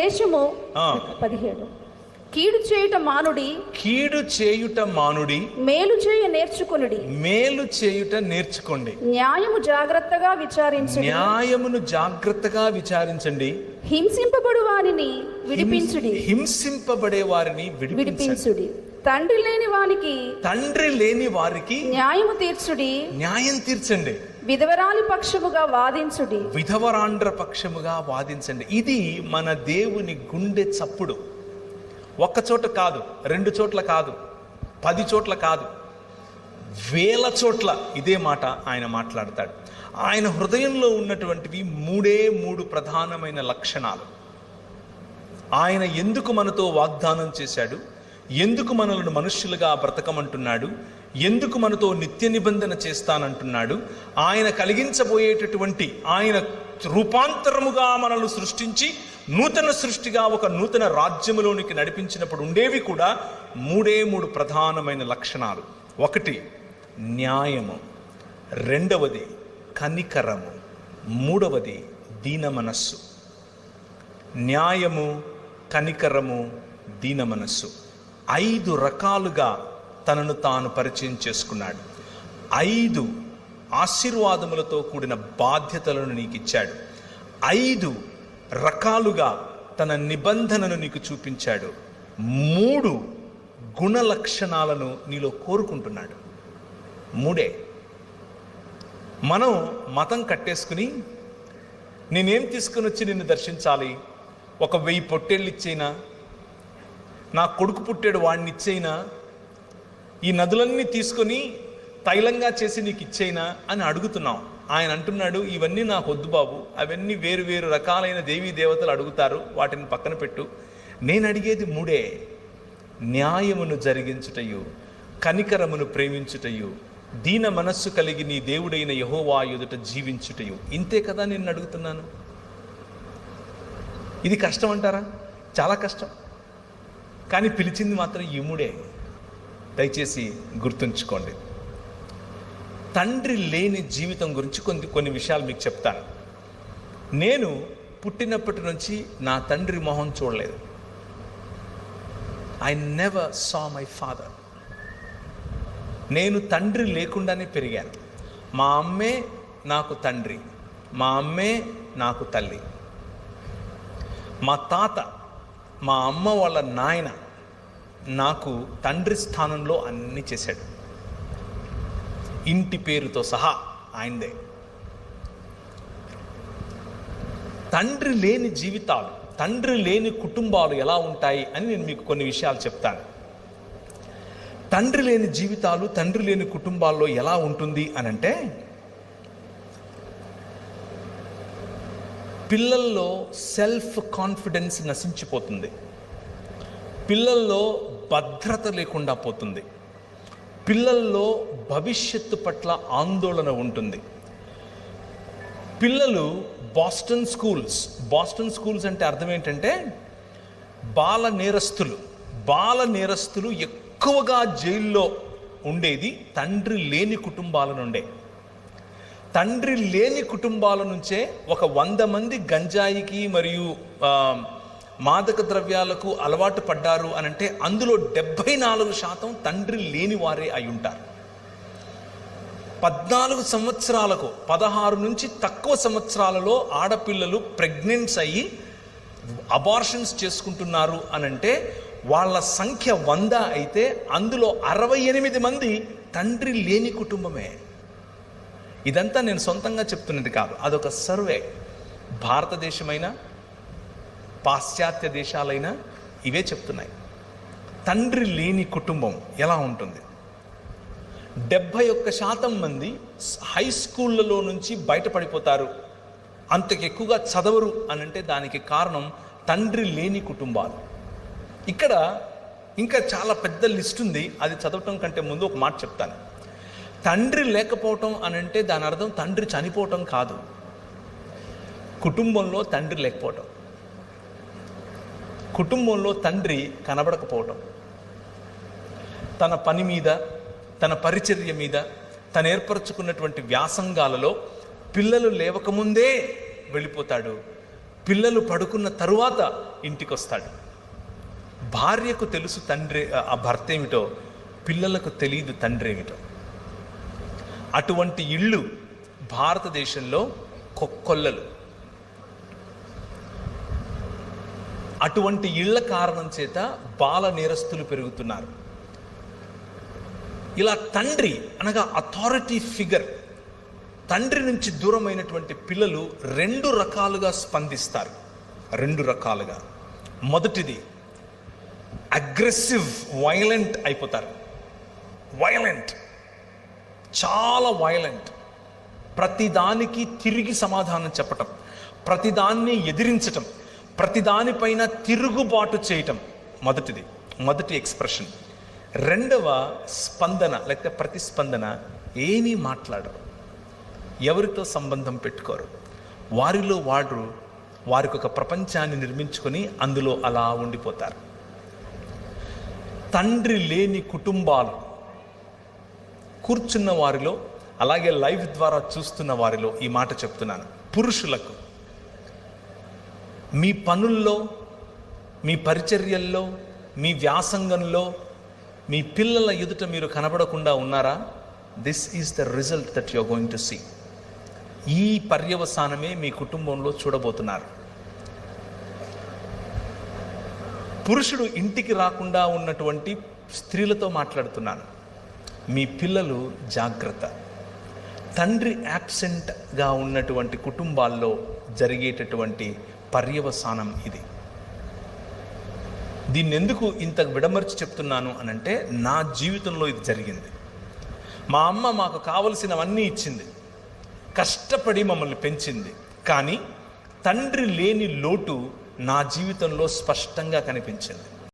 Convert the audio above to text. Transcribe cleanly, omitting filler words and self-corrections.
దేశము 17 కీడు చేయుట మానుడి, కీడు చేయుట మానుడి, మేలు చేయ నేర్చుకొనుడి, మేలు చేయుట నేర్చుకోండి. న్యాయము జాగ్రత్తగా విచారించండి, న్యాయమును జాగ్రత్తగా విచారించండి. హింసింపబడు వారిని విడిపించుడి, హింసింపబడే వారిని విడిపించుడి. తండ్రి లేని వారికి న్యాయము తీర్చుడి, న్యాయం తీర్చండి. విధవరాలి పక్షముగా వాదించుడి, విధవరాండ్ర పక్షముగా వాదించండి. ఇది మన దేవుని గుండె చప్పుడు. ఒక్క చోట కాదు, 2 చోట్ల కాదు, 10 చోట్ల కాదు, 1000 చోట్ల ఇదే మాట ఆయన మాట్లాడతాడు. ఆయన హృదయంలో ఉన్నటువంటివి 3 ప్రధానమైన లక్షణాలు. ఆయన ఎందుకు మనతో వాగ్దానం చేశాడు, ఎందుకు మనల్ని మనుష్యులుగా బ్రతకమంటున్నాడు, ఎందుకు మనతో నిత్య నిబంధన చేస్తానంటున్నాడు, ఆయన కలిగించబోయేటటువంటి ఆయన రూపాంతరముగా మనల్ని సృష్టించి నూతన సృష్టిగా ఒక నూతన రాజ్యములోనికి నడిపించినప్పుడు ఉండేవి కూడా 3 ప్రధానమైన లక్షణాలు. 1 న్యాయము, 2 కనికరము, 3 దీన మనస్సు. న్యాయము, కనికరము, దీన మనస్సు 5 రకాలుగా తనను తాను పరిచయం చేసుకున్నాడు. 5 ఆశీర్వాదములతో కూడిన బాధ్యతలను నీకు ఇచ్చాడు. 5 రకాలుగా తన నిబంధనను నీకు చూపించాడు. 3 గుణ లక్షణాలను నీలో కోరుకుంటున్నాడు. 3. మనం మతం కట్టేసుకుని నేనేం తీసుకుని వచ్చి నిన్ను దర్శించాలి, ఒక 1000 పొట్టేళ్ళు ఇచ్చేనా, నా కొడుకు పుట్టాడు వాడిని ఇచ్చేయినా, ఈ నదులన్నీ తీసుకొని తైలంగా చేసి నీకు ఇచ్చేయినా అని అడుగుతున్నాం. ఆయన అంటున్నాడు, ఇవన్నీ నాకు వద్దు బాబు, అవన్నీ వేరు రకాలైన దేవీ దేవతలు అడుగుతారు, వాటిని పక్కన పెట్టు. నేను అడిగేది 3. న్యాయమును జరిగించుటయు, కనికరమును ప్రేమించుటయు, దీన మనస్సు కలిగి నీ దేవుడైన యెహోవా ఎదుట జీవించుటయు. ఇంతే కదా నేను అడుగుతున్నాను. ఇది కష్టం అంటారా? చాలా కష్టం. కానీ పిలిచింది మాత్రం ఈ 3. దయచేసి గుర్తుంచుకోండి. తండ్రి లేని జీవితం గురించి కొన్ని విషయాలు మీకు చెప్తాను. నేను పుట్టినప్పటి నుంచి నా తండ్రి మొహం చూడలేదు. I never saw my father. నేను తండ్రి లేకుండానే పెరిగాను. మా అమ్మే నాకు తండ్రి, మా అమ్మే నాకు తల్లి. మా తాత, మా అమ్మ వాళ్ళ నాయన నాకు తండ్రి స్థానంలో అన్నీ చేశాడు. ఇంటి పేరుతో సహా ఆయనదే. తండ్రి లేని జీవితాలు, తండ్రి లేని కుటుంబాలు ఎలా ఉంటాయి అని నేను మీకు కొన్ని విషయాలు చెప్తాను. తండ్రి లేని జీవితాలు, తండ్రి లేని కుటుంబాల్లో ఎలా ఉంటుంది అనంటే, పిల్లల్లో సెల్ఫ్ కాన్ఫిడెన్స్ నశించిపోతుంది, పిల్లల్లో భద్రత లేకుండా పోతుంది, పిల్లల్లో భవిష్యత్తు పట్ల ఆందోళన ఉంటుంది. పిల్లలు బాస్టన్ స్కూల్స్ అంటే అర్థం ఏంటంటే బాల నేరస్తులు ఎక్కువగా జైల్లో ఉండేది తండ్రి లేని కుటుంబాల నుండే. తండ్రి లేని కుటుంబాల నుంచే ఒక 100 మంది గంజాయికి మరియు మాదక ద్రవ్యాలకు అలవాటు పడ్డారు అనంటే అందులో 74% తండ్రి లేని వారే అయి ఉంటారు. 14 సంవత్సరాలకు 16 నుంచి తక్కువ సంవత్సరాలలో ఆడపిల్లలు ప్రెగ్నెంట్స్ అయ్యి అబార్షన్స్ చేసుకుంటున్నారు అనంటే వాళ్ళ సంఖ్య 100 అయితే అందులో 68 మంది తండ్రి లేని కుటుంబమే. ఇదంతా నేను సొంతంగా చెప్తున్నది కాదు, అదొక సర్వే. భారతదేశమైనా పాశ్చాత్య దేశాలైనా ఇవే చెప్తున్నాయి. తండ్రి లేని కుటుంబం ఎలా ఉంటుంది? 71% మంది హై స్కూళ్ళలో నుంచి బయటపడిపోతారు, అంతకు ఎక్కువగా చదవరు అనంటే దానికి కారణం తండ్రి లేని కుటుంబాలు. ఇక్కడ ఇంకా చాలా పెద్ద లిస్ట్ ఉంది, అది చదవటం కంటే ముందు ఒక మాట చెప్తాను. తండ్రి లేకపోవటం అనంటే దాని అర్థం తండ్రి చనిపోవటం కాదు, కుటుంబంలో తండ్రి లేకపోవటం, కుటుంబంలో తండ్రి కనబడకపోవటం. తన పని మీద, తన పరిచర్య మీద, తను ఏర్పరచుకున్నటువంటి వ్యాసంగాలలో పిల్లలు లేవకముందే వెళ్ళిపోతాడు. పిల్లలు పడుకున్న తరువాత ఇంటికి వస్తాడు. భార్యకు తెలుసు తండ్రి ఆ భర్త ఏమిటో, పిల్లలకు తెలియదు తండ్రి ఏమిటో. అటువంటి ఇళ్ళు భారతదేశంలో కొల్లలు. అటువంటి ఇళ్ల కారణం చేత బాల నేరస్తులు పెరుగుతున్నారు. ఇలా తండ్రి అనగా అథారిటీ ఫిగర్, తండ్రి నుంచి దూరమైనటువంటి పిల్లలు 2 రకాలుగా స్పందిస్తారు. 2 రకాలుగా. మొదటిది అగ్రెసివ్, వైలెంట్ అయిపోతారు. వైలెంట్, చాలా వైలెంట్. ప్రతిదానికి తిరిగి సమాధానం చెప్పటం, ప్రతిదాన్ని ఎదిరించటం, ప్రతిదానిపైన తిరుగుబాటు చేయటం మొదటి ఎక్స్ప్రెషన్. రెండవ స్పందన లేకపోతే ప్రతిస్పందన, ఏమీ మాట్లాడరు, ఎవరితో సంబంధం పెట్టుకోరు. వారిలో వారికి ఒక ప్రపంచాన్ని నిర్మించుకొని అందులో అలా ఉండిపోతారు. తండ్రి లేని కుటుంబాలు కూర్చున్న వారిలో, అలాగే లైవ్ ద్వారా చూస్తున్న వారిలో ఈ మాట చెప్తున్నాను. పురుషులకు మీ పనుల్లో, మీ పరిచర్యల్లో, మీ వ్యాసంగంలో మీ పిల్లల ఎదుట మీరు కనబడకుండా ఉన్నారా? This is the result that you are going to see. ఈ పర్యవసానమే మీ కుటుంబంలో చూడబోతున్నారు. పురుషుడు ఇంటికి రాకుండా ఉన్నటువంటి స్త్రీలతో మాట్లాడుతున్నాను. మీ పిల్లలు జాగ్రత్త. తండ్రి యాబ్సెంట్గా ఉన్నటువంటి కుటుంబాల్లో జరిగేటటువంటి పర్యవసానం ఇది. దీన్ని ఎందుకు ఇంత విడమర్చి చెప్తున్నాను అనంటే, నా జీవితంలో ఇది జరిగింది. మా అమ్మ మాకు కావలసినవన్నీ ఇచ్చింది, కష్టపడి మమ్మల్ని పెంచింది. కానీ తండ్రి లేని లోటు నా జీవితంలో స్పష్టంగా కనిపించింది.